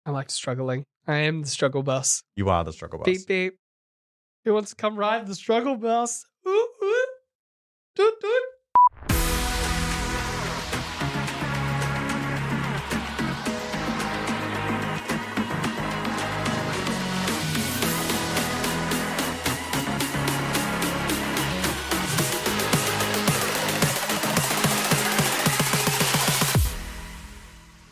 I like struggling. I am the struggle bus. You are the struggle bus. Beep, beep. Who wants to come ride the struggle bus? Ooh, ooh. Doot, doot.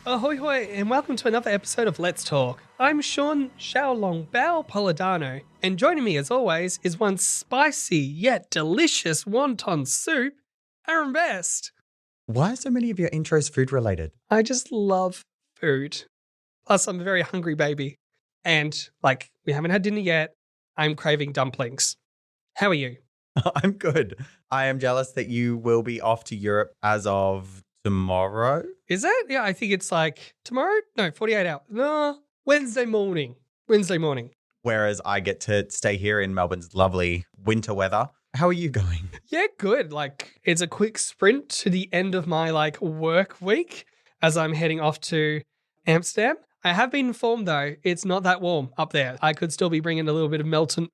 Ahoy hoy, and welcome to another episode of Let's Talk. I'm Sean Xiaolong Bao Polidano, and joining me as always is one spicy yet delicious wonton soup, Aaron Best. Why are so many of your intros food related? I just love food. Plus, I'm a very hungry baby. And, we haven't had dinner yet. I'm craving dumplings. How are you? I'm good. I am jealous that you will be off to Europe as of tomorrow. Is it? Yeah, I think it's tomorrow? No, 48 hours. No, Wednesday morning. Whereas I get to stay here in Melbourne's lovely winter weather. How are you going? Yeah, good. It's a quick sprint to the end of my work week as I'm heading off to Amsterdam. I have been informed though, it's not that warm up there. I could still be bringing a little bit of Melton?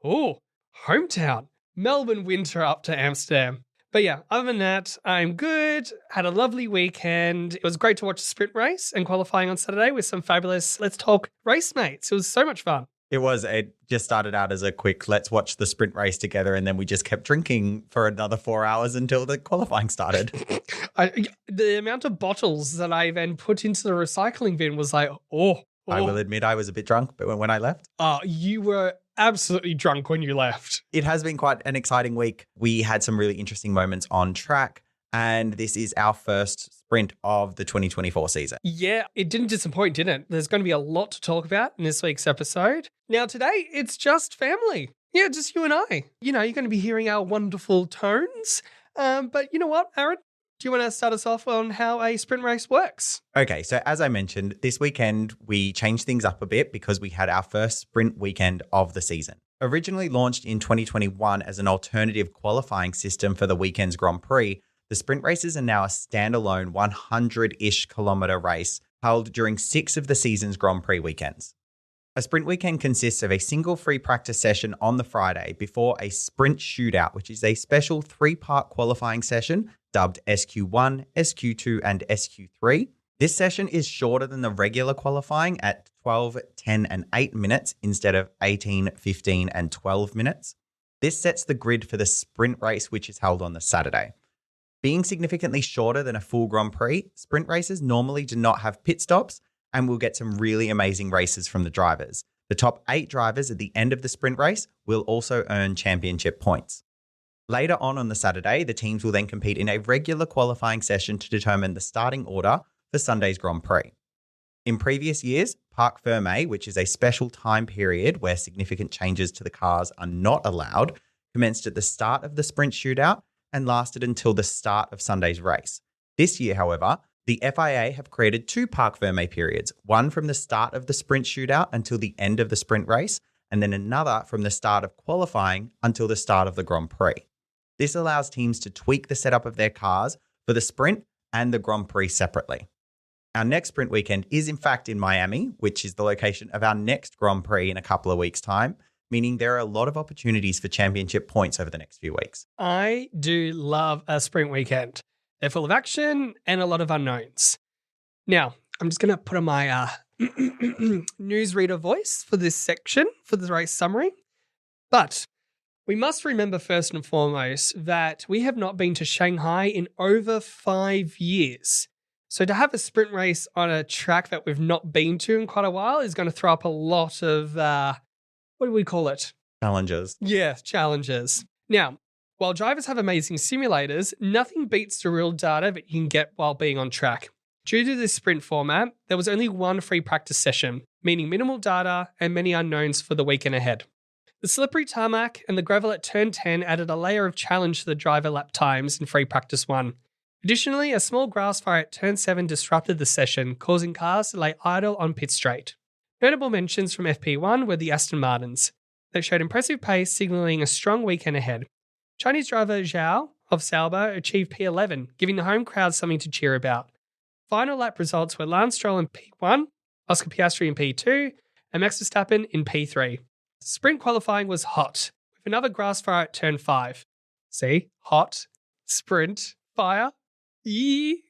Oh, hometown. Melbourne winter up to Amsterdam. But yeah, other than that, I'm good. Had a lovely weekend. It was great to watch the sprint race and qualifying on Saturday with some fabulous Let's Talk race mates. It was so much fun. It just started out as a quick, let's watch the sprint race together. And then we just kept drinking for another 4 hours until the qualifying started. The amount of bottles that I then put into the recycling bin was I will admit I was a bit drunk, but when I left. You were absolutely drunk when you left. It has been quite an exciting week. We had some really interesting moments on track, and this is our first sprint of the 2024 season. Yeah, it didn't disappoint, did it? There's going to be a lot to talk about in this week's episode. Now, today, it's just family. Yeah, just you and I. You're going to be hearing our wonderful tones. But you know what, Aaron? Do you want to start us off on how a sprint race works? Okay, so as I mentioned, this weekend we changed things up a bit because we had our first sprint weekend of the season. Originally launched in 2021 as an alternative qualifying system for the weekend's Grand Prix, the sprint races are now a standalone 100-ish kilometre race held during 6 of the season's Grand Prix weekends. A sprint weekend consists of a single free practice session on the Friday before a sprint shootout, which is a special 3-part qualifying session dubbed SQ1, SQ2, and SQ3. This session is shorter than the regular qualifying at 12, 10, and 8 minutes instead of 18, 15, and 12 minutes. This sets the grid for the sprint race, which is held on the Saturday. Being significantly shorter than a full Grand Prix, sprint races normally do not have pit stops, and we'll get some really amazing races from the drivers. The top 8 drivers at the end of the sprint race will also earn championship points. Later on the Saturday, the teams will then compete in a regular qualifying session to determine the starting order for Sunday's Grand Prix. In previous years, Parc Fermé, which is a special time period where significant changes to the cars are not allowed, commenced at the start of the sprint shootout and lasted until the start of Sunday's race. This year, however, the FIA have created 2 Parc Fermé periods, one from the start of the sprint shootout until the end of the sprint race, and then another from the start of qualifying until the start of the Grand Prix. This allows teams to tweak the setup of their cars for the sprint and the Grand Prix separately. Our next sprint weekend is in fact in Miami, which is the location of our next Grand Prix in a couple of weeks' time, meaning there are a lot of opportunities for championship points over the next few weeks. I do love a sprint weekend. They're full of action and a lot of unknowns. Now, I'm just going to put on my newsreader voice for this section, for the race summary. But we must remember first and foremost that we have not been to Shanghai in over 5 years. So to have a sprint race on a track that we've not been to in quite a while is going to throw up a lot of, what do we call it? Challenges. Yeah, challenges. Now, while drivers have amazing simulators, nothing beats the real data that you can get while being on track. Due to this sprint format, there was only one free practice session, meaning minimal data and many unknowns for the weekend ahead. The slippery tarmac and the gravel at turn 10 added a layer of challenge to the driver lap times in free practice 1. Additionally, a small grass fire at turn 7 disrupted the session, causing cars to lay idle on pit straight. Notable mentions from FP1 were the Aston Martins. They showed impressive pace, signalling a strong weekend ahead. Chinese driver Zhao of Sauber achieved P11, giving the home crowd something to cheer about. Final lap results were Lance Stroll in P1, Oscar Piastri in P2, and Max Verstappen in P3. Sprint qualifying was hot, with another grass fire at turn 5. See? Hot. Sprint. Fire. Yee.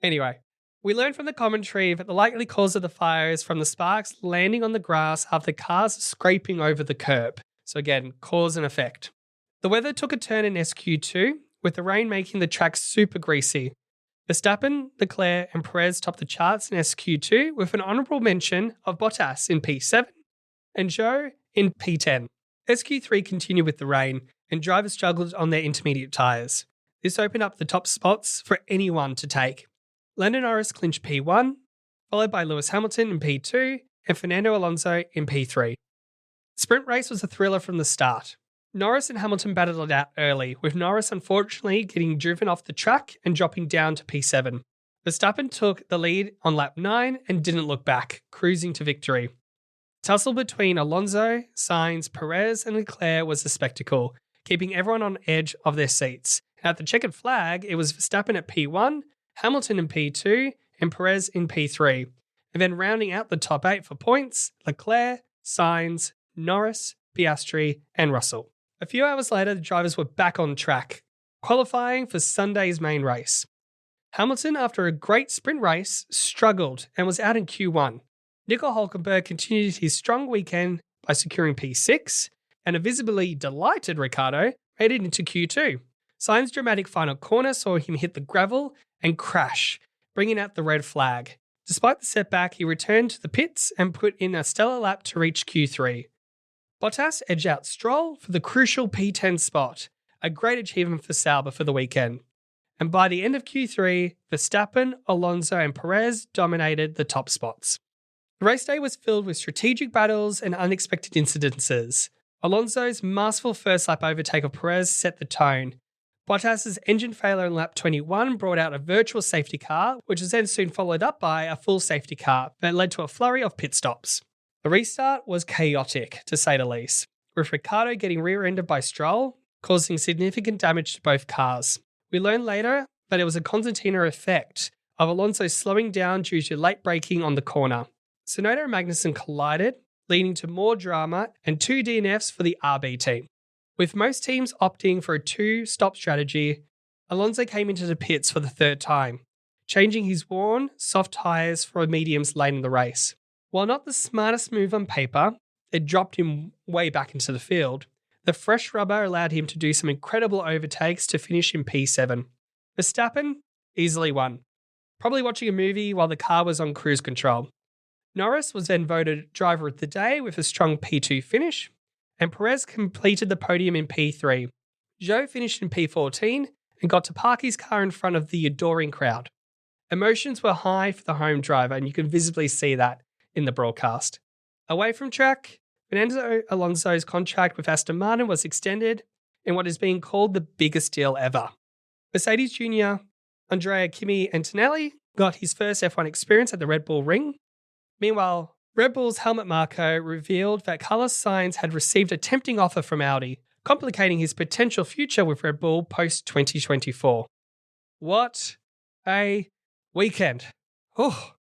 Anyway, we learned from the commentary that the likely cause of the fire is from the sparks landing on the grass after cars scraping over the curb. So again, cause and effect. The weather took a turn in SQ2, with the rain making the track super greasy. Verstappen, Leclerc, and Perez topped the charts in SQ2 with an honourable mention of Bottas in P7 and Zhou in P10. SQ3 continued with the rain, and drivers struggled on their intermediate tyres. This opened up the top spots for anyone to take. Lando Norris clinched P1, followed by Lewis Hamilton in P2 and Fernando Alonso in P3. The sprint race was a thriller from the start. Norris and Hamilton battled it out early, with Norris unfortunately getting driven off the track and dropping down to P7. Verstappen took the lead on lap 9 and didn't look back, cruising to victory. Tussle between Alonso, Sainz, Perez and Leclerc was a spectacle, keeping everyone on edge of their seats. At the checkered flag, it was Verstappen at P1, Hamilton in P2 and Perez in P3. And then rounding out the top 8 for points, Leclerc, Sainz, Norris, Piastri and Russell. A few hours later, the drivers were back on track, qualifying for Sunday's main race. Hamilton, after a great sprint race, struggled and was out in Q1. Nico Hülkenberg continued his strong weekend by securing P6, and a visibly delighted Ricciardo made it into Q2. Sainz's dramatic final corner saw him hit the gravel and crash, bringing out the red flag. Despite the setback, he returned to the pits and put in a stellar lap to reach Q3. Bottas edged out Stroll for the crucial P10 spot, a great achievement for Sauber for the weekend. And by the end of Q3, Verstappen, Alonso and Perez dominated the top spots. The race day was filled with strategic battles and unexpected incidences. Alonso's masterful first lap overtake of Perez set the tone. Bottas's engine failure in lap 21 brought out a virtual safety car, which was then soon followed up by a full safety car that led to a flurry of pit stops. The restart was chaotic, to say the least, with Ricciardo getting rear-ended by Stroll, causing significant damage to both cars. We learned later that it was a concertina effect of Alonso slowing down due to late braking on the corner. Tsunoda and Magnussen collided, leading to more drama and 2 DNFs for the RB team. With most teams opting for a 2-stop strategy, Alonso came into the pits for the 3rd time, changing his worn, soft tyres for mediums late in the race. While not the smartest move on paper, it dropped him way back into the field. The fresh rubber allowed him to do some incredible overtakes to finish in P7. Verstappen easily won, probably watching a movie while the car was on cruise control. Norris was then voted driver of the day with a strong P2 finish, and Perez completed the podium in P3. Zhou finished in P14 and got to park his car in front of the adoring crowd. Emotions were high for the home driver, and you can visibly see that in the broadcast. Away from track, Fernando Alonso's contract with Aston Martin was extended in what is being called the biggest deal ever. Mercedes Jr. Andrea Kimi Antonelli got his first F1 experience at the Red Bull Ring. Meanwhile, Red Bull's Helmut Marko revealed that Carlos Sainz had received a tempting offer from Audi, complicating his potential future with Red Bull post-2024. What a weekend. Oh.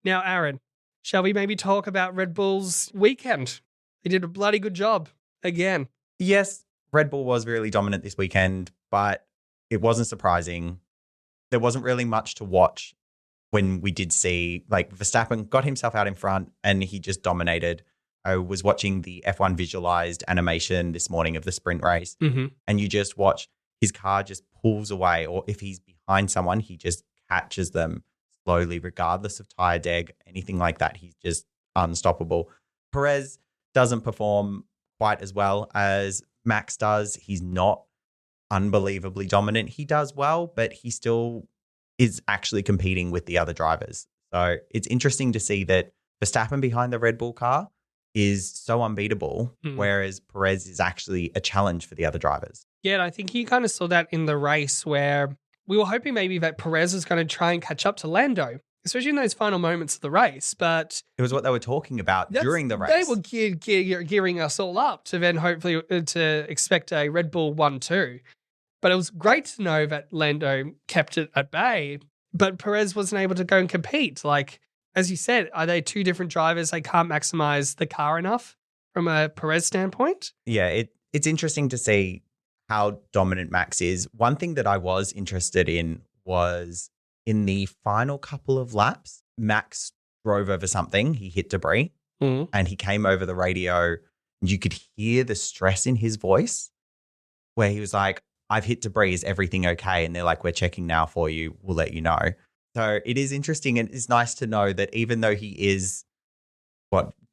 Now, Aaron, shall we maybe talk about Red Bull's weekend? They did a bloody good job again. Yes, Red Bull was really dominant this weekend, but it wasn't surprising. There wasn't really much to watch when we did see, like, Verstappen got himself out in front and he just dominated. I was watching the F1 visualized animation this morning of the sprint race, and you just watch his car just pulls away, or if he's behind someone, he just catches them slowly, regardless of tire deg, anything like that. He's just unstoppable. Perez doesn't perform quite as well as Max does. He's not unbelievably dominant. He does well, but he still is actually competing with the other drivers. So it's interesting to see that Verstappen behind the Red Bull car is so unbeatable, whereas Perez is actually a challenge for the other drivers. Yeah, and I think you kind of saw that in the race where we were hoping maybe that Perez was going to try and catch up to Lando, especially in those final moments of the race. But it was what they were talking about during the race. They were gearing us all up to then hopefully to expect a Red Bull 1-2. But it was great to know that Lando kept it at bay, but Perez wasn't able to go and compete. Like, as you said, are they two different drivers? They can't maximize the car enough from a Perez standpoint? Yeah, it's interesting to see how dominant Max is. One thing that I was interested in was in the final couple of laps, Max drove over something. He hit debris and he came over the radio. And you could hear the stress in his voice where he was like, I've hit debris. Is everything okay? And they're like, we're checking now for you. We'll let you know. So it is interesting. And it's nice to know that even though he is,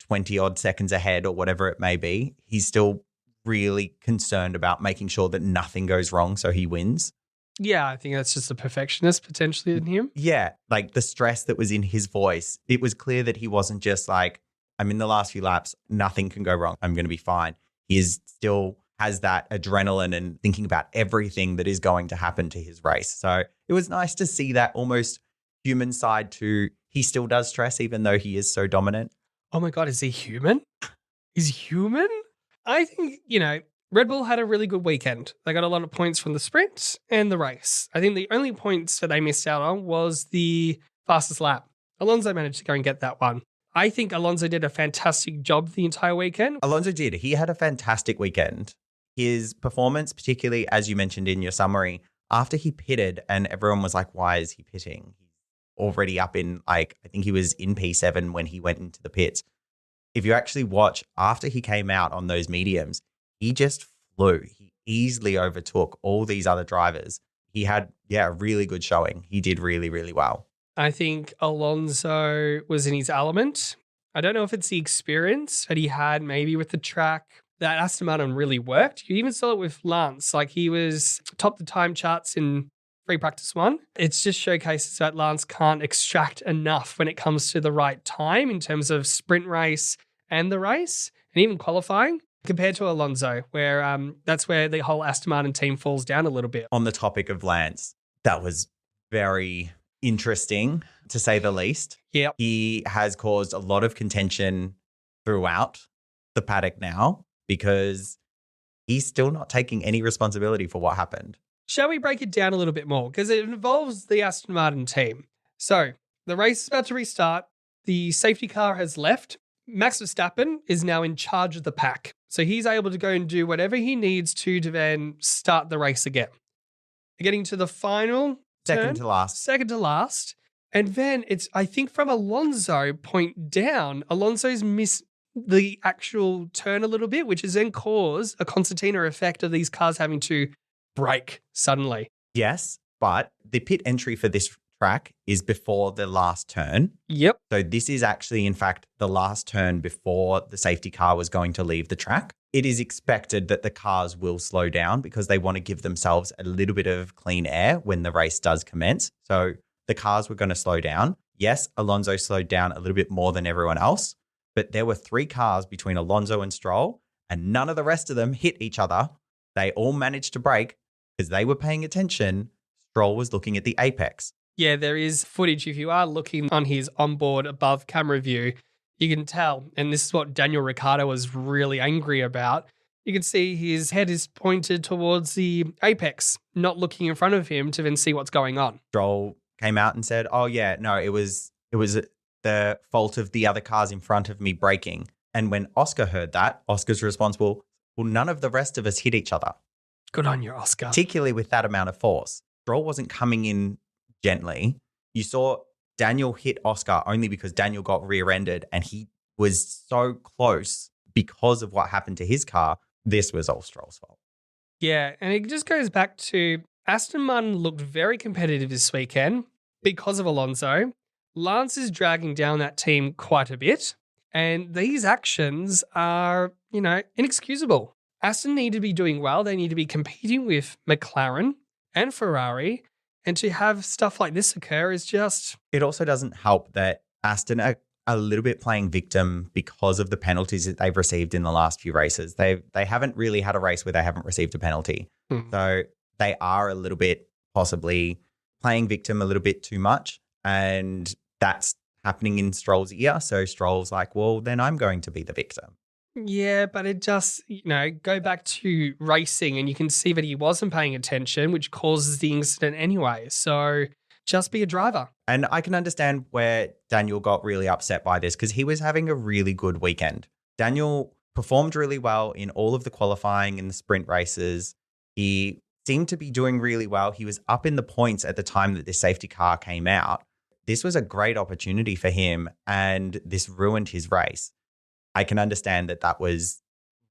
20 odd seconds ahead or whatever it may be, he's still really concerned about making sure that nothing goes wrong so he wins. Yeah, I think that's just a perfectionist potentially in him. Yeah, like the stress that was in his voice, it was clear that he wasn't just like, I'm in the last few laps, nothing can go wrong, I'm going to be fine. He is still has that adrenaline and thinking about everything that is going to happen to his race. So it was nice to see that almost human side to he still does stress even though he is so dominant. Oh my God, is he human? Is he human? I think, Red Bull had a really good weekend. They got a lot of points from the sprint and the race. I think the only points that they missed out on was the fastest lap. Alonso managed to go and get that one. I think Alonso did a fantastic job the entire weekend. Alonso did. He had a fantastic weekend. His performance, particularly as you mentioned in your summary, after he pitted and everyone was like, why is he pitting? He's already up in I think he was in P7 when he went into the pits. If you actually watch after he came out on those mediums, he just flew. He easily overtook all these other drivers. He had, a really good showing. He did really, really well. I think Alonso was in his element. I don't know if it's the experience that he had maybe with the track that Aston Martin really worked. You even saw it with Lance. Like he was top the time charts in free practice one. It just showcases that Lance can't extract enough when it comes to the right time in terms of sprint race and the race and even qualifying compared to Alonso, where that's where the whole Aston Martin team falls down a little bit. On the topic of Lance, that was very interesting to say the least. Yeah. He has caused a lot of contention throughout the paddock now because he's still not taking any responsibility for what happened. Shall we break it down a little bit more? Because it involves the Aston Martin team. So the race is about to restart. The safety car has left. Max Verstappen is now in charge of the pack. So he's able to go and do whatever he needs to then start the race again. Getting to the final Second turn, Second to last. And then it's, I think from Alonso point down, Alonso's missed the actual turn a little bit, which has then caused a concertina effect of these cars having to brake suddenly. Yes, but the pit entry for this track is before the last turn. Yep. So this is actually, in fact, the last turn before the safety car was going to leave the track. It is expected that the cars will slow down because they want to give themselves a little bit of clean air when the race does commence. So the cars were going to slow down. Yes, Alonso slowed down a little bit more than everyone else, but there were 3 cars between Alonso and Stroll, and none of the rest of them hit each other. They all managed to brake because they were paying attention. Stroll was looking at the apex. Yeah, there is footage. If you are looking on his onboard above camera view, you can tell, and this is what Daniel Ricciardo was really angry about. You can see his head is pointed towards the apex, not looking in front of him to then see what's going on. Stroll came out and said, oh yeah, no, it was the fault of the other cars in front of me braking. And when Oscar heard that, Oscar's response, well, none of the rest of us hit each other. Good on you, Oscar. Particularly with that amount of force. Stroll wasn't coming in gently. You saw Daniel hit Oscar only because Daniel got rear-ended and he was so close because of what happened to his car. This was all Stroll's fault. Yeah, and it just goes back to Aston Martin looked very competitive this weekend because of Alonso. Lance is dragging down that team quite a bit, and these actions are, inexcusable. Aston need to be doing well. They need to be competing with McLaren and Ferrari, and to have stuff like this occur is just... It also doesn't help that Aston are a little bit playing victim because of the penalties that they've received in the last few races. They haven't really had a race where they haven't received a penalty. So they are a little bit possibly playing victim a little bit too much, and that's happening in Stroll's ear. So Stroll's like, well, then I'm going to be the victim. Yeah, but it just, go back to racing and you can see that he wasn't paying attention, which causes the incident anyway. So just be a driver. And I can understand where Daniel got really upset by this because he was having a really good weekend. Daniel performed really well in all of the qualifying and the sprint races. He seemed to be doing really well. He was up in the points at the time that this safety car came out. This was a great opportunity for him, and this ruined his race. I can understand that that was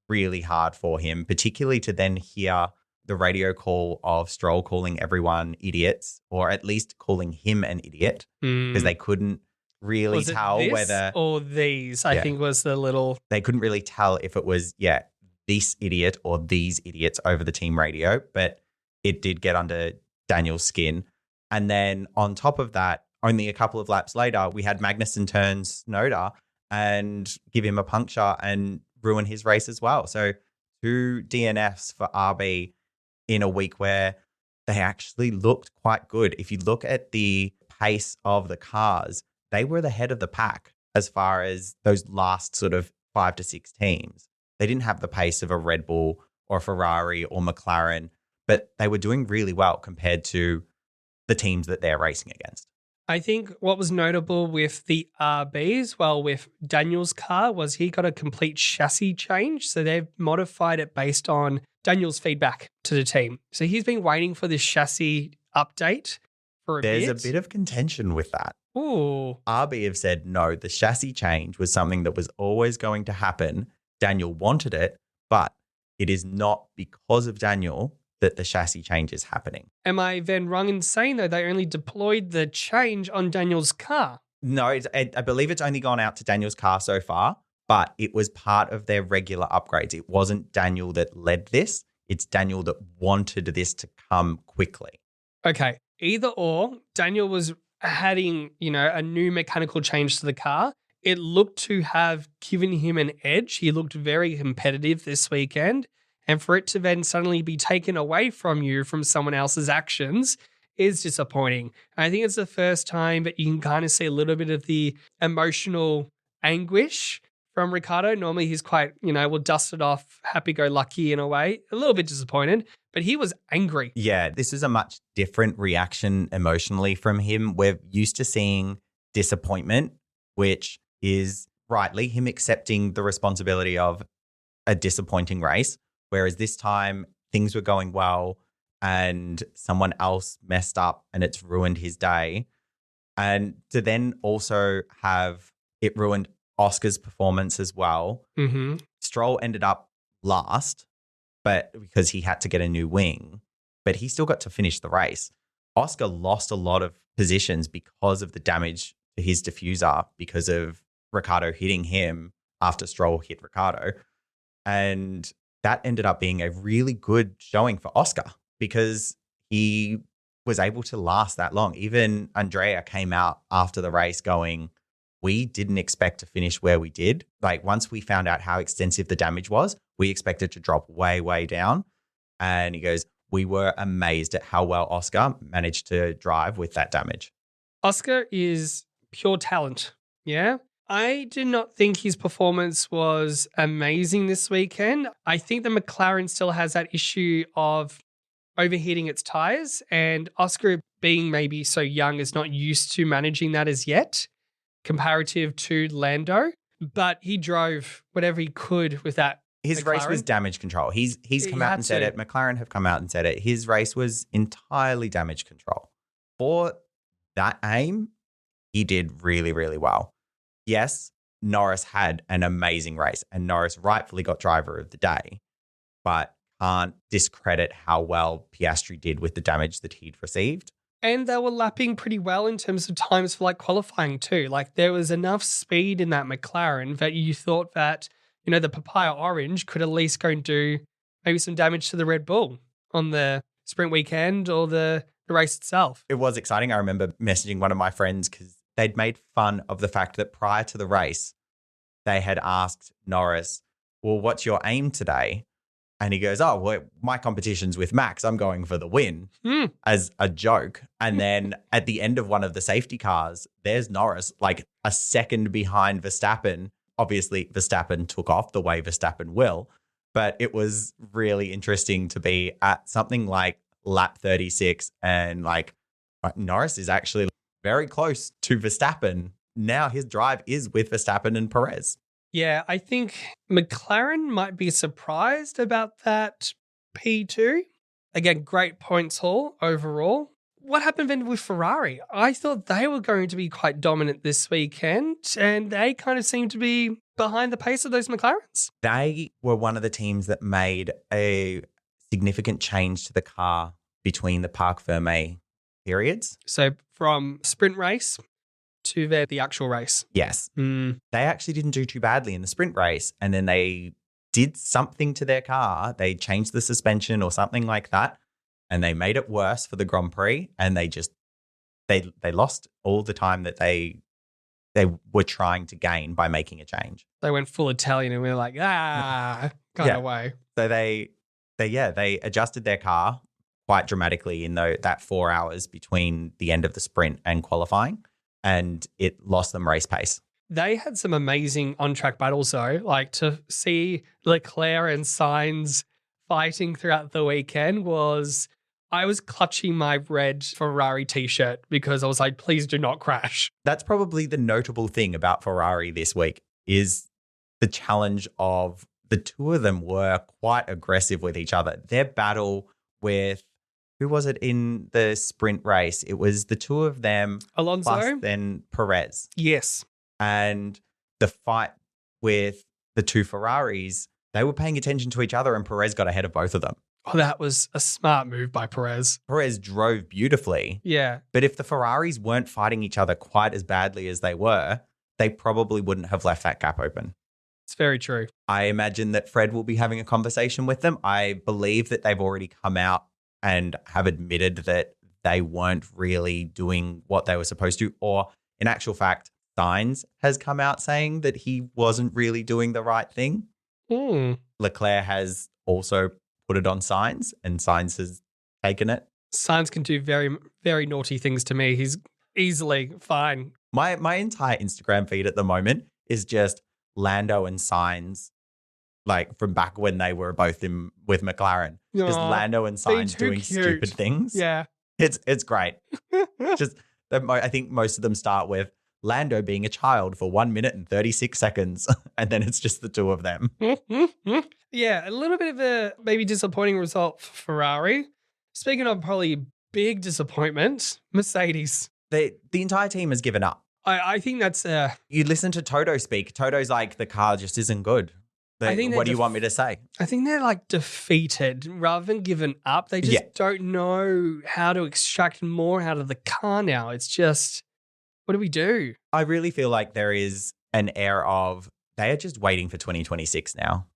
really hard for him, particularly to then hear the radio call of Stroll calling everyone idiots, or at least calling him an idiot, because they couldn't really Was it tell this whether or these, I think was the little. they couldn't really tell if it was, this idiot or these idiots over the team radio, but it did get under Daniel's skin. And then on top of that, only a couple of laps later, we had Magnussen turn Snowder and give him a puncture and ruin his race as well. So 2 DNFs for RB in a week where they actually looked quite good. If you look at the pace of the cars, they were the head of the pack as far as those last sort of 5 to 6 teams. They didn't have the pace of a Red Bull or Ferrari or McLaren, but they were doing really well compared to the teams that they're racing against. I think what was notable with the RBs, with Daniel's car, was he got a complete chassis change. So they've modified it based on Daniel's feedback to the team. So he's been waiting for this chassis update for a bit. There's a bit of contention with that. Ooh. RB have said, no, the chassis change was something that was always going to happen. Daniel wanted it, but it is not because of Daniel that the chassis change is happening. Am I then wrong in saying, though, they only deployed the change on Daniel's car? No, I believe it's only gone out to Daniel's car so far, but it was part of their regular upgrades. It wasn't Daniel that led this. It's Daniel that wanted this to come quickly. Okay, either or, Daniel was adding, a new mechanical change to the car. It looked to have given him an edge. He looked very competitive this weekend. And for it to then suddenly be taken away from you from someone else's actions is disappointing. I think it's the first time that you can kind of see a little bit of the emotional anguish from Ricciardo. Normally he's quite, will dust it off, happy-go-lucky in a way. A little bit disappointed, but he was angry. Yeah, this is a much different reaction emotionally from him. We're used to seeing disappointment, which is rightly him accepting the responsibility of a disappointing race. Whereas this time things were going well and someone else messed up and it's ruined his day. And to then also have it ruined Oscar's performance as well. Mm-hmm. Stroll ended up last, but because he had to get a new wing, but he still got to finish the race. Oscar lost a lot of positions because of the damage to his diffuser because of Ricciardo hitting him after Stroll hit Ricciardo. And that ended up being a really good showing for Oscar because he was able to last that long. Even Andrea came out after the race going, we didn't expect to finish where we did. Like once we found out how extensive the damage was, we expected to drop way, way down. And he goes, we were amazed at how well Oscar managed to drive with that damage. Oscar is pure talent. Yeah. I did not think his performance was amazing this weekend. I think the McLaren still has that issue of overheating its tires, and Oscar, being maybe so young, is not used to managing that as yet, comparative to Lando. But he drove whatever he could with that. His McLaren. Race was damage control. He's come out and said it. McLaren have come out and said it. His race was entirely damage control. For that aim, he did really, really well. Yes, Norris had an amazing race and Norris rightfully got driver of the day, but can't discredit how well Piastri did with the damage that he'd received. And they were lapping pretty well in terms of times for qualifying too. There was enough speed in that McLaren that you thought that, the papaya orange could at least go and do maybe some damage to the Red Bull on the sprint weekend or the race itself. It was exciting. I remember messaging one of my friends because they'd made fun of the fact that prior to the race, they had asked Norris, well, what's your aim today? And he goes, oh, well, my competition's with Max. I'm going for the win as a joke. And then at the end of one of the safety cars, there's Norris a second behind Verstappen. Obviously, Verstappen took off the way Verstappen will. But it was really interesting to be at something like lap 36 and Norris is actually very close to Verstappen. Now his drive is with Verstappen and Perez. Yeah, I think McLaren might be surprised about that P2. Again, great points haul overall. What happened then with Ferrari? I thought they were going to be quite dominant this weekend, and they kind of seem to be behind the pace of those McLarens. They were one of the teams that made a significant change to the car between the Parc Fermé periods. So from sprint race to the actual race. Yes. Mm. They actually didn't do too badly in the sprint race, and then they did something to their car. They changed the suspension or something like that, and they made it worse for the Grand Prix, and they lost all the time that they were trying to gain by making a change. They went full Italian, and we were like, kind of way. So they adjusted their car quite dramatically in that 4 hours between the end of the sprint and qualifying, and it lost them race pace. They had some amazing on-track battles though, like to see Leclerc and Sainz fighting throughout the weekend I was clutching my red Ferrari t-shirt because I was like, please do not crash. That's probably the notable thing about Ferrari this week is the challenge of the two of them were quite aggressive with each other. Their battle with, who was it in the sprint race? It was the two of them. Alonso? Plus then Perez. Yes. And the fight with the two Ferraris, they were paying attention to each other and Perez got ahead of both of them. Oh, that was a smart move by Perez. Perez drove beautifully. Yeah. But if the Ferraris weren't fighting each other quite as badly as they were, they probably wouldn't have left that gap open. It's very true. I imagine that Fred will be having a conversation with them. I believe that they've already come out and have admitted that they weren't really doing what they were supposed to. Or in actual fact, Sainz has come out saying that he wasn't really doing the right thing. Leclerc has also put it on Sainz, and Sainz has taken it. Sainz can do very, very naughty things to me. He's easily fine. My entire Instagram feed at the moment is just Lando and Sainz, like from back when they were both with McLaren. Just Lando and Sainz doing cute. stupid things. Yeah. It's great. Just I think most of them start with Lando being a child for 1 minute and 36 seconds, and then it's just the two of them. Yeah, a little bit of a maybe disappointing result for Ferrari. Speaking of probably big disappointment, Mercedes. The entire team has given up. I think that's You listen to Toto speak. Toto's like, the car just isn't good. What do you want me to say? I think they're like defeated rather than given up. They just don't know how to extract more out of the car now. It's just, what do we do? I really feel like there is an air of they are just waiting for 2026 now.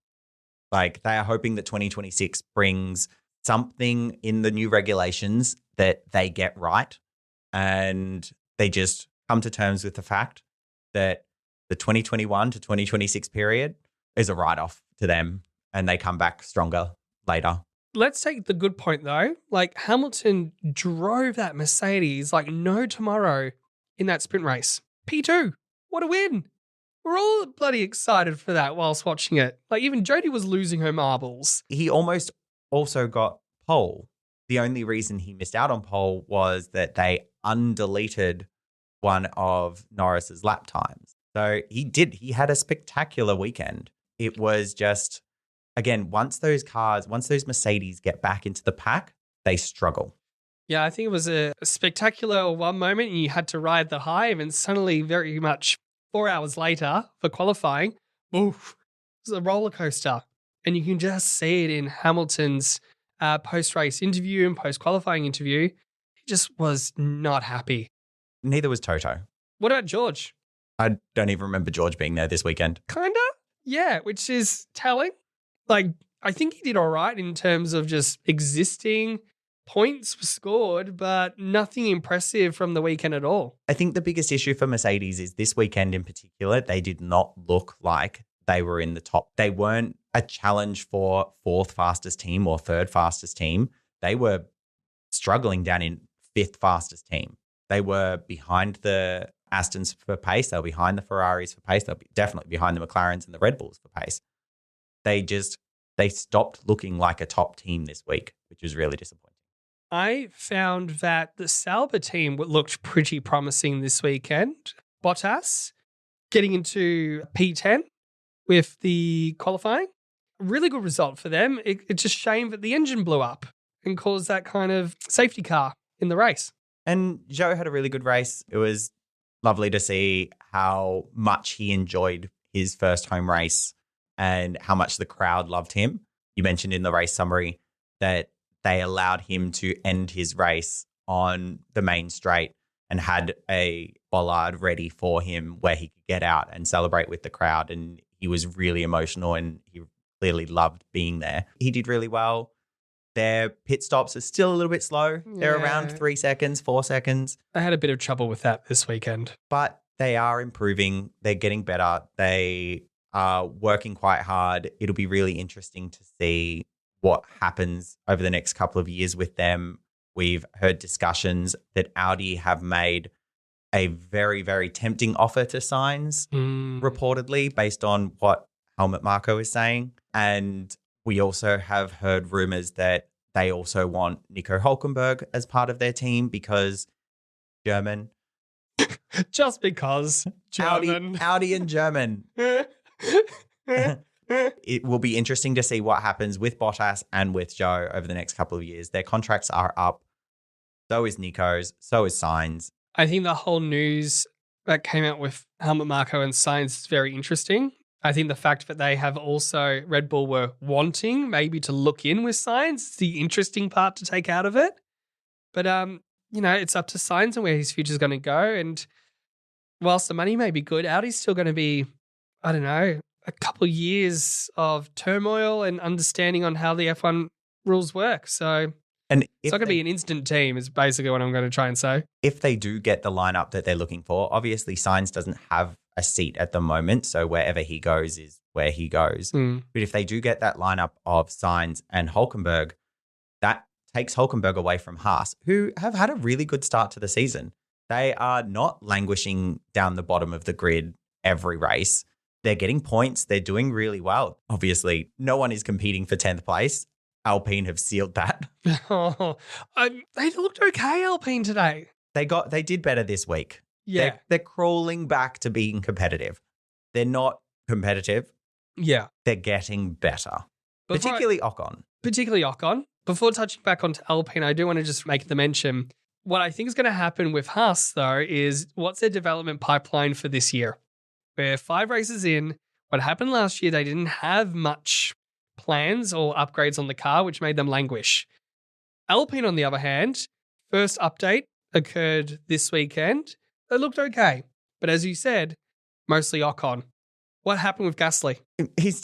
Like they are hoping that 2026 brings something in the new regulations that they get right. And they just come to terms with the fact that the 2021 to 2026 period is a write-off to them and they come back stronger later. Let's take the good point though. Like Hamilton drove that Mercedes like no tomorrow in that sprint race. P2, what a win. We're all bloody excited for that whilst watching it. Like even Jodie was losing her marbles. He almost also got pole. The only reason he missed out on pole was that they undeleted one of Norris's lap times. So he had a spectacular weekend. It was just, again, once those Mercedes get back into the pack, they struggle. Yeah, I think it was a spectacular one moment and you had to ride the high, and suddenly very much 4 hours later for qualifying, oof, it was a roller coaster. And you can just see it in Hamilton's post-race interview and post-qualifying interview. He just was not happy. Neither was Toto. What about George? I don't even remember George being there this weekend. Kinda? Yeah, which is telling. Like, I think he did all right in terms of just existing. Points were scored, but nothing impressive from the weekend at all. I think the biggest issue for Mercedes is this weekend in particular, they did not look like they were in the top. They weren't a challenge for fourth fastest team or third fastest team. They were struggling down in fifth fastest team. They were behind the Astons for pace. They were behind the Ferraris for pace. They were definitely behind the McLarens and the Red Bulls for pace. They stopped looking like a top team this week, which was really disappointing. I found that the Sauber team looked pretty promising this weekend. Bottas getting into P10 with the qualifying. Really good result for them. It's just a shame that the engine blew up and caused that kind of safety car in the race. And Joe had a really good race. It was lovely to see how much he enjoyed his first home race and how much the crowd loved him. You mentioned in the race summary that they allowed him to end his race on the main straight and had a bollard ready for him where he could get out and celebrate with the crowd. And he was really emotional and he clearly loved being there. He did really well. Their pit stops are still a little bit slow. They're around 3 seconds, 4 seconds. I had a bit of trouble with that this weekend. But they are improving. They're getting better. They are working quite hard. It'll be really interesting to see what happens over the next couple of years with them. We've heard discussions that Audi have made a very, very tempting offer to Sainz, reportedly, based on what Helmut Marko is saying. And we also have heard rumors that they also want Nico Hülkenberg as part of their team because German. Just because German. Audi and German. It will be interesting to see what happens with Bottas and with Joe over the next couple of years. Their contracts are up. So is Nico's. So is Sainz. I think the whole news that came out with Helmut Marko and Sainz is very interesting. I think the fact that they have also, Red Bull were wanting maybe to look in with Sainz is the interesting part to take out of it. But, it's up to Sainz and where his future is going to go. And whilst the money may be good, Audi's still going to be, I don't know, a couple of years of turmoil and understanding on how the F1 rules work. So it's not going to be an instant team is basically what I'm going to try and say. If they do get the lineup that they're looking for, obviously Sainz doesn't have a seat at the moment, so wherever he goes is where he goes. But if they do get that lineup of Sainz and Hülkenberg, that takes Hülkenberg away from Haas, who have had a really good start to the season. They are not languishing down the bottom of the grid every race. They're getting points. They're doing really well. Obviously, no one is competing for 10th place. Alpine have sealed that. They looked okay, Alpine, today. They did better this week. Yeah. They're crawling back to being competitive. They're not competitive. Yeah. They're getting better. Particularly Ocon. Before touching back onto Alpine, I do want to just make the mention. What I think is going to happen with Haas, though, is what's their development pipeline for this year? We're 5 races in. What happened last year, they didn't have much plans or upgrades on the car, which made them languish. Alpine, on the other hand, first update occurred this weekend. They looked okay. But as you said, mostly Ocon. What happened with Gasly? He's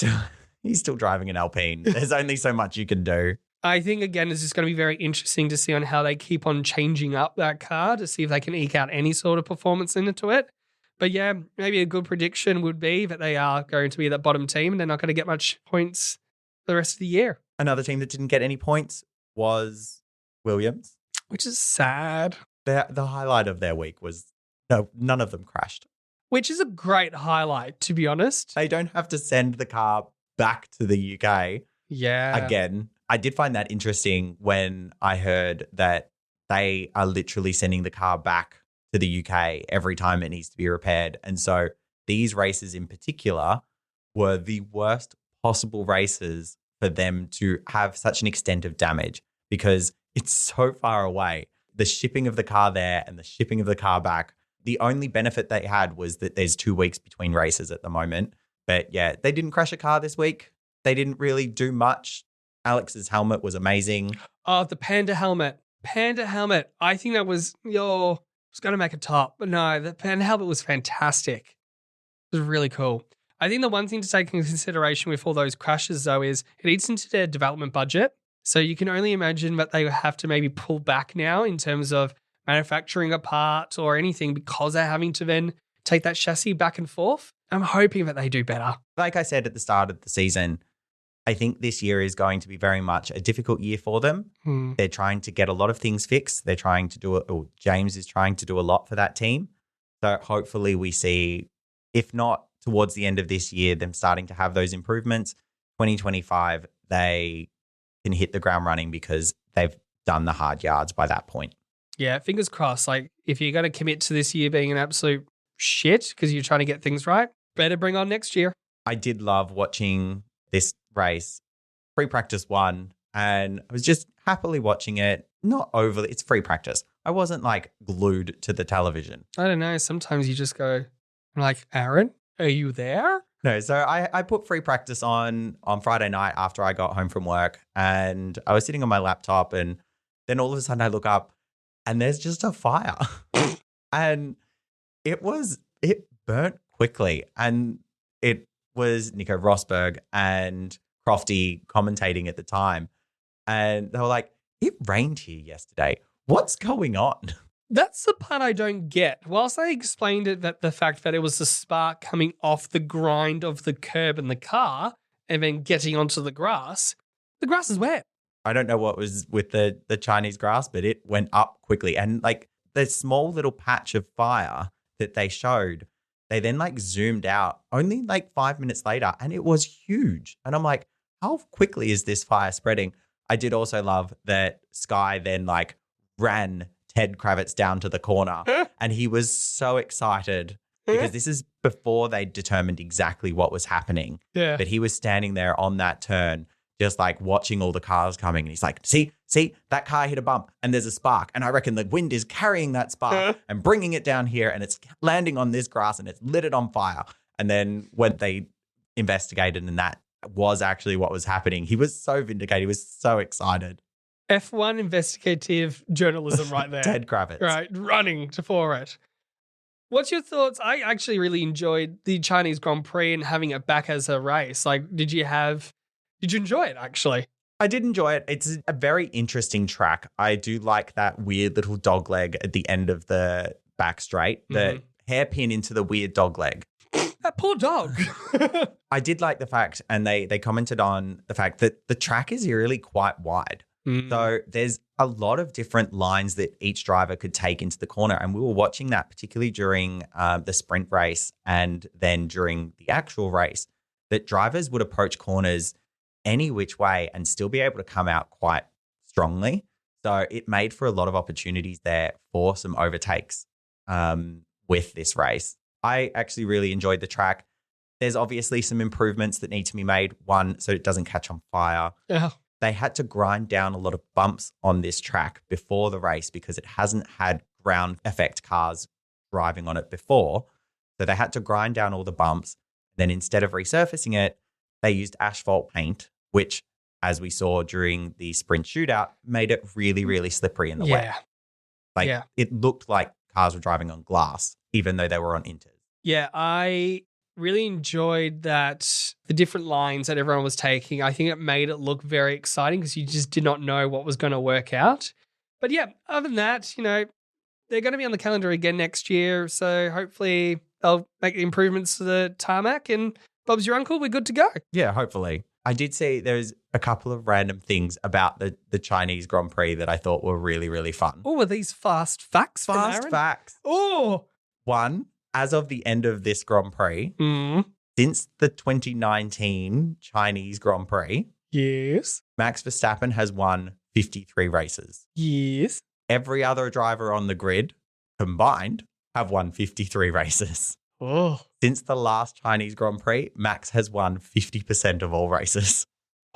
still driving an Alpine. There's only so much you can do. I think, again, it's just going to be very interesting to see on how they keep on changing up that car to see if they can eke out any sort of performance into it. But yeah, maybe a good prediction would be that they are going to be that bottom team and they're not going to get much points the rest of the year. Another team that didn't get any points was Williams. Which is sad. The highlight of their week was none of them crashed. Which is a great highlight, to be honest. They don't have to send the car back to the UK. Yeah. Again, I did find that interesting when I heard that they are literally sending the car back to the UK every time it needs to be repaired. And so these races in particular were the worst possible races for them to have such an extent of damage because it's so far away. The shipping of the car there and the shipping of the car back, the only benefit they had was that there's 2 weeks between races at the moment. But yeah, they didn't crash a car this week. They didn't really do much. Alex's helmet was amazing. Oh, the Panda helmet. I think that was, I was going to make a top. But no, the Panda helmet was fantastic. It was really cool. I think the one thing to take into consideration with all those crashes, though, is it eats into their development budget. So you can only imagine that they have to maybe pull back now in terms of manufacturing a part or anything because they're having to then take that chassis back and forth. I'm hoping that they do better. Like I said at the start of the season, I think this year is going to be very much a difficult year for them. They're trying to get a lot of things fixed. They're trying to do it, or James is trying to do a lot for that team. So hopefully we see, if not towards the end of this year, them starting to have those improvements. 2025, they can hit the ground running because they've done the hard yards by that point. Yeah, fingers crossed. Like, if you're going to commit to this year being an absolute shit because you're trying to get things right, better bring on next year. I did love watching this race, free practice 1, and I was just happily watching it. Not overly, it's free practice. I wasn't like glued to the television. I don't know. Sometimes you just go, like, Aaron, are you there? No, so I put free practice on Friday night after I got home from work, and I was sitting on my laptop, and then all of a sudden I look up and there's just a fire. And it burnt quickly, and it was Nico Rosberg and Crofty commentating at the time, and they were like, it rained here yesterday. What's going on? That's the part I don't get. Whilst I explained it, that the fact that it was the spark coming off the grind of the curb in the car and then getting onto the grass is wet. I don't know what was with the Chinese grass, but it went up quickly. And like the small little patch of fire that they showed, they then like zoomed out only like 5 minutes later, and it was huge. And I'm like, how quickly is this fire spreading? I did also love that Sky then like ran Ted Kravitz down to the corner, and he was so excited because this is before they determined exactly what was happening. Yeah. But he was standing there on that turn, just like watching all the cars coming. And he's like, see, that car hit a bump and there's a spark. And I reckon the wind is carrying that spark and bringing it down here, and it's landing on this grass and it's lit it on fire. And then when they investigated and that was actually what was happening, he was so vindicated. He was so excited. F1 investigative journalism right there. Ted Kravitz. Right, running for it. What's your thoughts? I actually really enjoyed the Chinese Grand Prix and having it back as a race. Like, did you enjoy it actually? I did enjoy it. It's a very interesting track. I do like that weird little dog leg at the end of the back straight, the hairpin into the weird dog leg. That poor dog. I did like the fact, and they commented on the fact that the track is really quite wide. So there's a lot of different lines that each driver could take into the corner. And we were watching that particularly during the sprint race and then during the actual race, that drivers would approach corners any which way and still be able to come out quite strongly. So it made for a lot of opportunities there for some overtakes with this race. I actually really enjoyed the track. There's obviously some improvements that need to be made. One, so it doesn't catch on fire. Yeah. They had to grind down a lot of bumps on this track before the race because it hasn't had ground effect cars driving on it before. So they had to grind down all the bumps. Then instead of resurfacing it, they used asphalt paint, which, as we saw during the sprint shootout, made it really, really slippery in the wet. It looked like cars were driving on glass, even though they were on inters. Yeah, I really enjoyed that the different lines that everyone was taking. I think it made it look very exciting because you just did not know what was going to work out. But yeah, other than that, they're going to be on the calendar again next year. So hopefully they'll make improvements to the tarmac, and Bob's your uncle. We're good to go. Yeah, hopefully. I did see there's a couple of random things about the Chinese Grand Prix that I thought were really, really fun. Oh, are these fast facts? Fast facts. Oh. One, as of the end of this Grand Prix, since the 2019 Chinese Grand Prix, yes, Max Verstappen has won 53 races. Yes. Every other driver on the grid combined have won 53 races. Oh. Since the last Chinese Grand Prix, Max has won 50% of all races.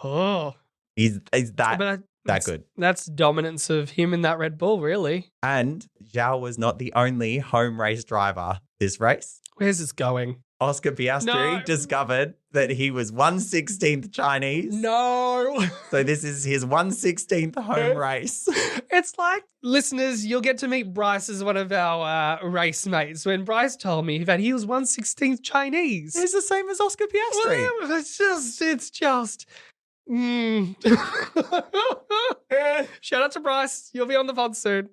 Oh. He's that good. That's dominance of him in that Red Bull, really. And Zhao was not the only home race driver this race. Where's this going? Oscar Piastri discovered that he was 1/16th Chinese. No. So this is his 1/16th home race. It's like, listeners, you'll get to meet Bryce as one of our race mates. When Bryce told me that he was 1/16th Chinese. He's the same as Oscar Piastri. Well, it's just. Shout out to Bryce. You'll be on the pod soon.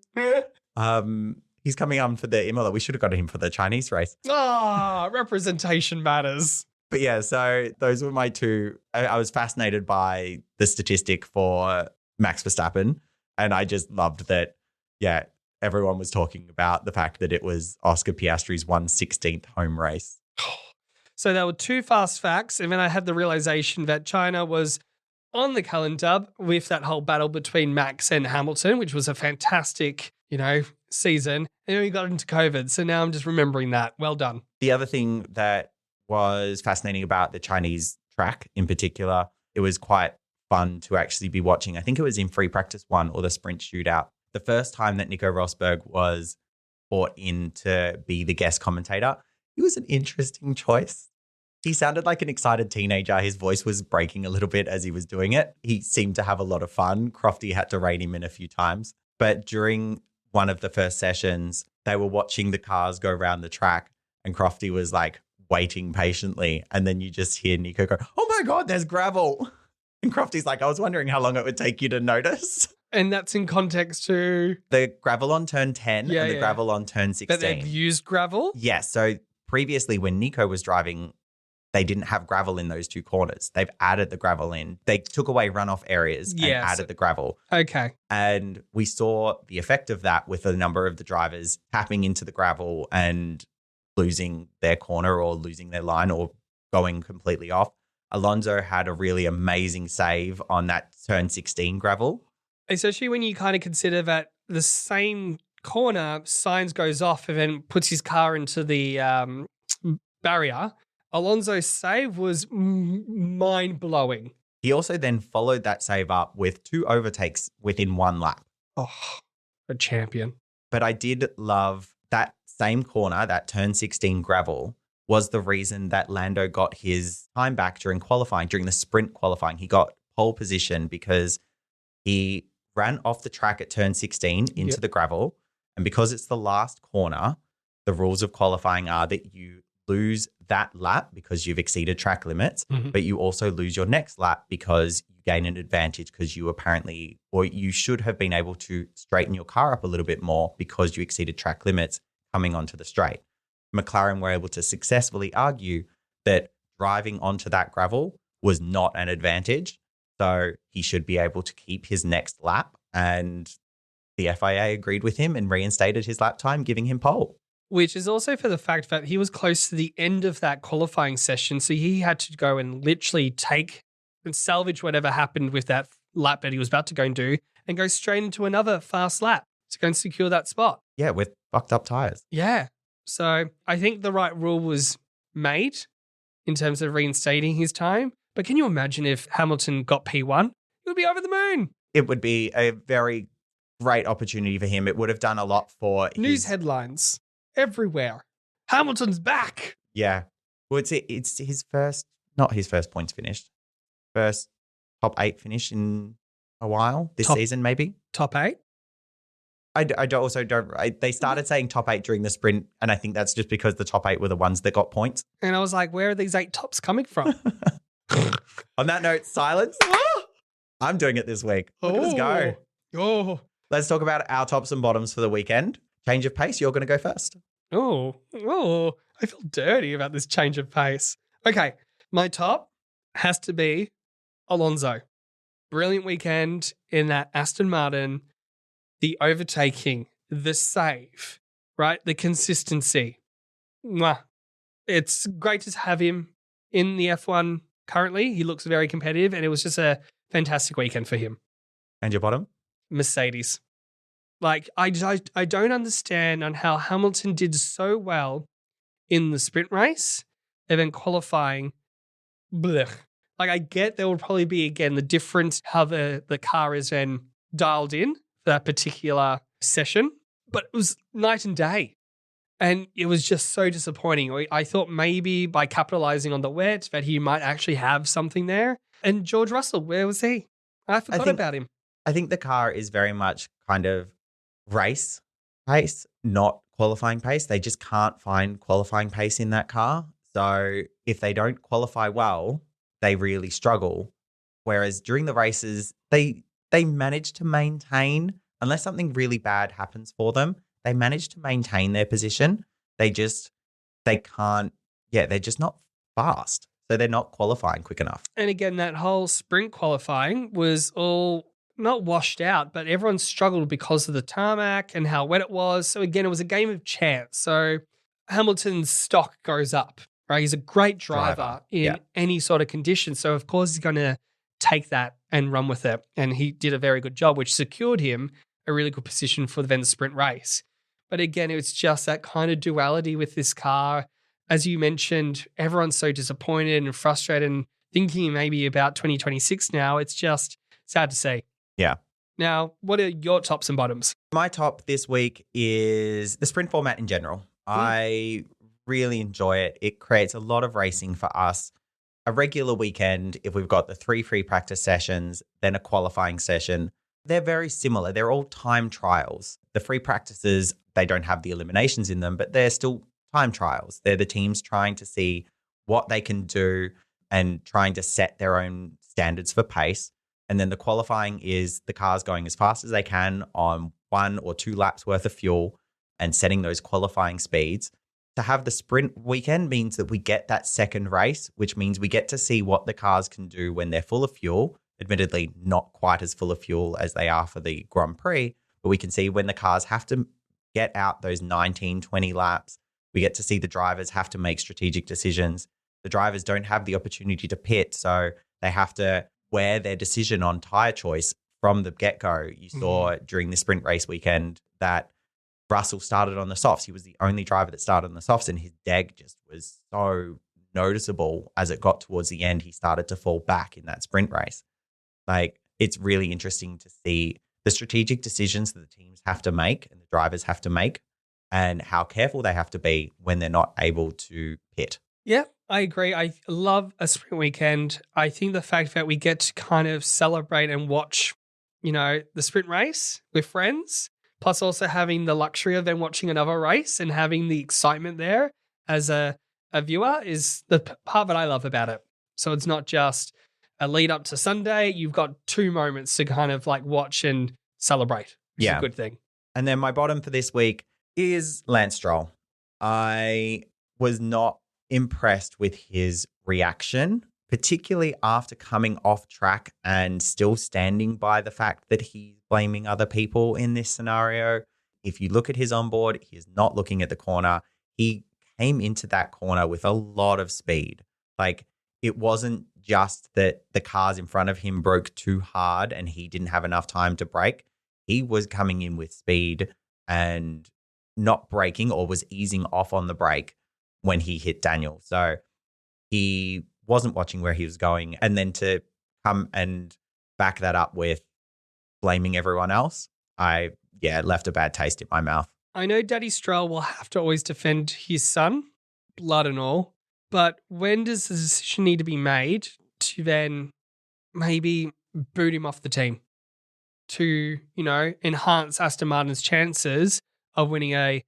He's coming on for the Imola. We should have got him for the Chinese race. Representation matters. But yeah, so those were my two. I was fascinated by the statistic for Max Verstappen. And I just loved that, everyone was talking about the fact that it was Oscar Piastri's 1/16th home race. So there were two fast facts. And then I had the realization that China was on the calendar with that whole battle between Max and Hamilton, which was a fantastic, season. And then we got into COVID. So now I'm just remembering that. Well done. The other thing that was fascinating about the Chinese track in particular, it was quite fun to actually be watching. I think it was in free practice 1 or the sprint shootout. The first time that Nico Rosberg was brought in to be the guest commentator, he was an interesting choice. He sounded like an excited teenager. His voice was breaking a little bit as he was doing it. He seemed to have a lot of fun. Crofty had to rein him in a few times. But during one of the first sessions, they were watching the cars go around the track and Crofty was like waiting patiently. And then you just hear Nico go, "Oh my God, there's gravel." And Crofty's like, "I was wondering how long it would take you to notice." And that's in context to the gravel on turn 10 and the gravel on turn 16. But they've used gravel? Yes. So previously when Nico was driving, they didn't have gravel in those 2 corners. They've added the gravel in. They took away runoff areas and added the gravel. Okay. And we saw the effect of that with a number of the drivers tapping into the gravel and losing their corner or losing their line or going completely off. Alonso had a really amazing save on that turn 16 gravel. Especially when you kind of consider that the same corner, Sainz goes off and then puts his car into the barrier. Alonso's save was mind-blowing. He also then followed that save up with 2 overtakes within 1 lap. Oh, a champion. But I did love that same corner, that turn 16 gravel, was the reason that Lando got his time back during qualifying, during the sprint qualifying. He got pole position because he ran off the track at turn 16 into the gravel. And because it's the last corner, the rules of qualifying are that you lose that lap because you've exceeded track limits, but you also lose your next lap because you gain an advantage because you apparently, or you should have been able to straighten your car up a little bit more because you exceeded track limits coming onto the straight. McLaren were able to successfully argue that driving onto that gravel was not an advantage. So he should be able to keep his next lap. And the FIA agreed with him and reinstated his lap time, giving him pole. Which is also for the fact that he was close to the end of that qualifying session. So he had to go and literally take and salvage whatever happened with that lap that he was about to go and do and go straight into another fast lap to go and secure that spot. Yeah, with fucked up tires. Yeah. So I think the right rule was made in terms of reinstating his time. But can you imagine if Hamilton got P1? He would be over the moon. It would be a very great opportunity for him. It would have done a lot for news headlines everywhere. Hamilton's back. Yeah. Well, it's his first, not his first points finished. First top 8 finish in a while this season, maybe. Top 8? They started saying top 8 during the sprint, and I think that's just because the top 8 were the ones that got points. And I was like, where are these 8 tops coming from? On that note, silence. I'm doing it this week. Look at us go. Oh. Let's talk about our tops and bottoms for the weekend. Change of pace, you're going to go first. Oh, I feel dirty about this change of pace. Okay, my top has to be Alonso. Brilliant weekend in that Aston Martin, the overtaking, the save, right? The consistency. Mwah. It's great to have him in the F1 currently. He looks very competitive and it was just a fantastic weekend for him. And your bottom? Mercedes. Like, I don't understand on how Hamilton did so well in the sprint race and then qualifying. Blech. Like, I get there will probably be, again, the difference how the car is then dialed in for that particular session. But it was night and day. And it was just so disappointing. I thought maybe by capitalizing on the wet that he might actually have something there. And George Russell, where was he? I forgot about him. I think the car is very much kind of race pace, not qualifying pace. They just can't find qualifying pace in that car. So if they don't qualify well, they really struggle. Whereas during the races, they manage to maintain, unless something really bad happens for them, they manage to maintain their position. They're just not fast. So they're not qualifying quick enough. And again, that whole sprint qualifying was all not washed out, but everyone struggled because of the tarmac and how wet it was. So again, it was a game of chance. So Hamilton's stock goes up, right? He's a great driver in any sort of condition. So of course he's going to take that and run with it. And he did a very good job, which secured him a really good position for the sprint race. But again, it's just that kind of duality with this car. As you mentioned, everyone's so disappointed and frustrated and thinking maybe about 2026 now. It's just sad to see. Yeah. Now, what are your tops and bottoms? My top this week is the sprint format in general. I really enjoy it. It creates a lot of racing for us. A regular weekend, if we've got the 3 free practice sessions, then a qualifying session, they're very similar. They're all time trials. The free practices, they don't have the eliminations in them, but they're still time trials. They're the teams trying to see what they can do and trying to set their own standards for pace. And then the qualifying is the cars going as fast as they can on 1 or 2 laps worth of fuel and setting those qualifying speeds. To have the sprint weekend means that we get that second race, which means we get to see what the cars can do when they're full of fuel. Admittedly, not quite as full of fuel as they are for the Grand Prix, but we can see when the cars have to get out those 19, 20 laps. We get to see the drivers have to make strategic decisions. The drivers don't have the opportunity to pit, so they have to wear their decision on tyre choice from the get-go. You saw during the sprint race weekend that Russell started on the softs. He was the only driver that started on the softs, and his deg just was so noticeable as it got towards the end. He started to fall back in that sprint race. Like, it's really interesting to see the strategic decisions that the teams have to make and the drivers have to make and how careful they have to be when they're not able to pit. Yeah, I agree. I love a sprint weekend. I think the fact that we get to kind of celebrate and watch, the sprint race with friends, plus also having the luxury of then watching another race and having the excitement there as a viewer is the part that I love about it. So it's not just a lead up to Sunday. You've got 2 moments to kind of like watch and celebrate, which is a good thing. And then my bottom for this week is Lance Stroll. I was not impressed with his reaction, particularly after coming off track and still standing by the fact that he's blaming other people in this scenario. If you look at his onboard, he is not looking at the corner. He came into that corner with a lot of speed. Like, it wasn't just that the cars in front of him broke too hard and he didn't have enough time to brake. He was coming in with speed and not braking, or was easing off on the brake when he hit Daniel. So he wasn't watching where he was going. And then to come and back that up with blaming everyone else, left a bad taste in my mouth. I know Daddy Stroll will have to always defend his son, blood and all, but when does the decision need to be made to then maybe boot him off the team to, enhance Aston Martin's chances of winning a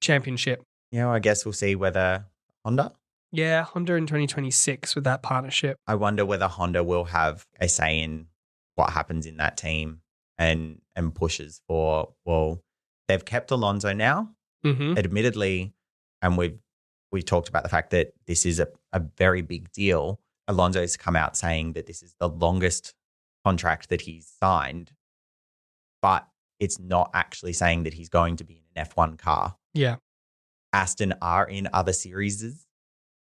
championship? Yeah, I guess we'll see whether Honda. Yeah, Honda in 2026 with that partnership. I wonder whether Honda will have a say in what happens in that team and pushes for, they've kept Alonso now, admittedly, and we've talked about the fact that this is a very big deal. Alonso's come out saying that this is the longest contract that he's signed, but it's not actually saying that he's going to be in an F1 car. Yeah. Aston are in other series.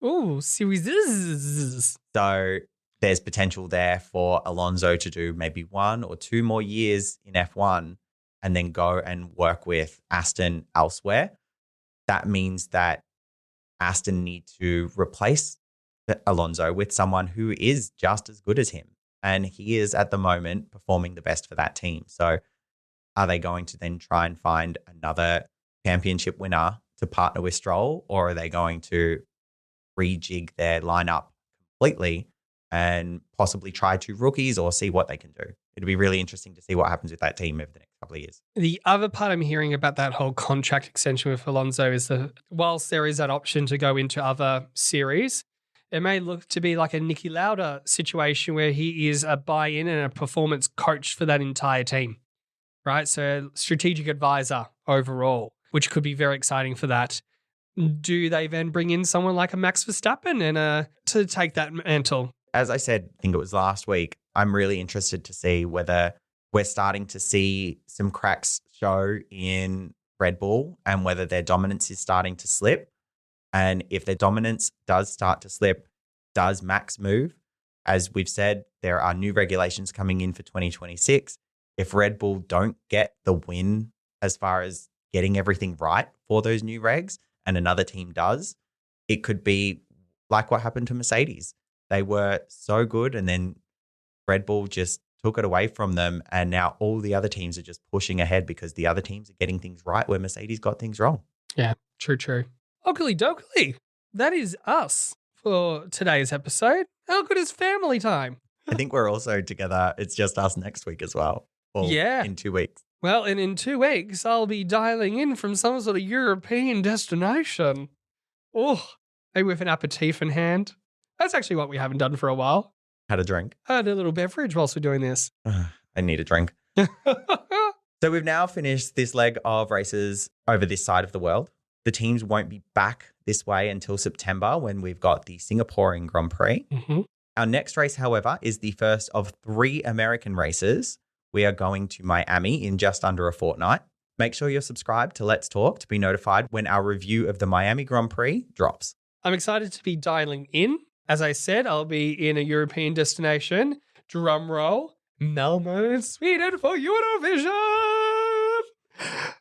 Oh, series. So there's potential there for Alonso to do maybe 1 or 2 more years in F1 and then go and work with Aston elsewhere. That means that Aston need to replace Alonso with someone who is just as good as him. And he is at the moment performing the best for that team. So are they going to then try and find another championship winner to partner with Stroll, or are they going to rejig their lineup completely and possibly try 2 rookies or see what they can do? It'd be really interesting to see what happens with that team over the next couple of years. The other part I'm hearing about that whole contract extension with Alonso is that whilst there is that option to go into other series, it may look to be like a Niki Lauda situation where he is a buy-in and a performance coach for that entire team, right? So strategic advisor overall, which could be very exciting for that. Do they then bring in someone like a Max Verstappen and to take that mantle? As I said, I think it was last week, I'm really interested to see whether we're starting to see some cracks show in Red Bull and whether their dominance is starting to slip. And if their dominance does start to slip, does Max move? As we've said, there are new regulations coming in for 2026. If Red Bull don't get the win as far as getting everything right for those new regs and another team does, it could be like what happened to Mercedes. They were so good and then Red Bull just took it away from them, and now all the other teams are just pushing ahead because the other teams are getting things right where Mercedes got things wrong. Yeah, true. Oakley dokley. That is us for today's episode. How good is family time? I think we're also together. It's just us next week as well. Well, in 2 weeks. Well, and in 2 weeks, I'll be dialing in from some sort of European destination. Oh, maybe with an aperitif in hand. That's actually what we haven't done for a while. Had a drink. Had a little beverage whilst we're doing this. I need a drink. So we've now finished this leg of races over this side of the world. The teams won't be back this way until September when we've got the Singaporean Grand Prix. Mm-hmm. Our next race, however, is the first of 3 American races. We are going to Miami in just under a fortnight. Make sure you're subscribed to Let's Talk to be notified when our review of the Miami Grand Prix drops. I'm excited to be dialing in. As I said, I'll be in a European destination. Drum roll, Melbourne, Sweden for Eurovision.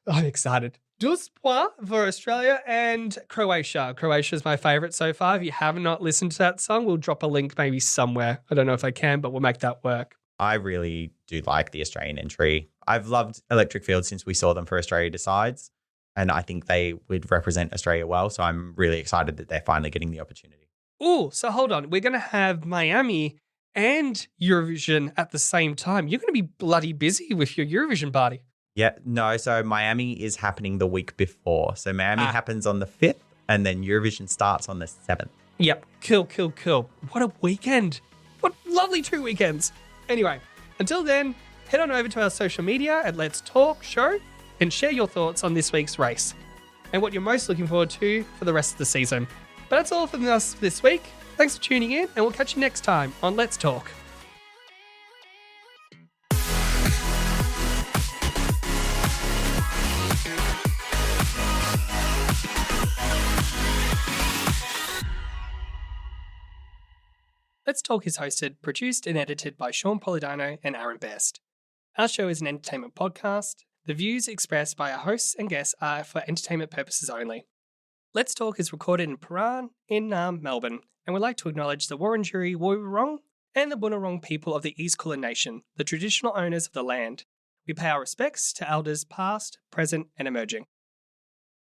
I'm excited. Deux points for Australia and Croatia. Croatia is my favourite so far. If you have not listened to that song, we'll drop a link maybe somewhere. I don't know if I can, but we'll make that work. I really do like the Australian entry. I've loved Electric Field since we saw them for Australia Decides, and I think they would represent Australia well. So I'm really excited that they're finally getting the opportunity. Oh, so hold on. We're going to have Miami and Eurovision at the same time. You're going to be bloody busy with your Eurovision party. Yeah, no. So Miami is happening the week before. So Miami happens on the 5th and then Eurovision starts on the 7th. Yep. Cool. What a weekend. What lovely 2 weekends. Anyway, until then, head on over to our social media at Let's Talk Show and share your thoughts on this week's race and what you're most looking forward to for the rest of the season. But that's all from us this week. Thanks for tuning in, and we'll catch you next time on Let's Talk. Let's Talk is hosted, produced, and edited by Sean Polidano and Aaron Best. Our show is an entertainment podcast. The views expressed by our hosts and guests are for entertainment purposes only. Let's Talk is recorded in Paran in Melbourne, and we'd like to acknowledge the Wurundjeri Woi-wurrung and the Bunurong people of the East Kulin Nation, the traditional owners of the land. We pay our respects to elders past, present, and emerging.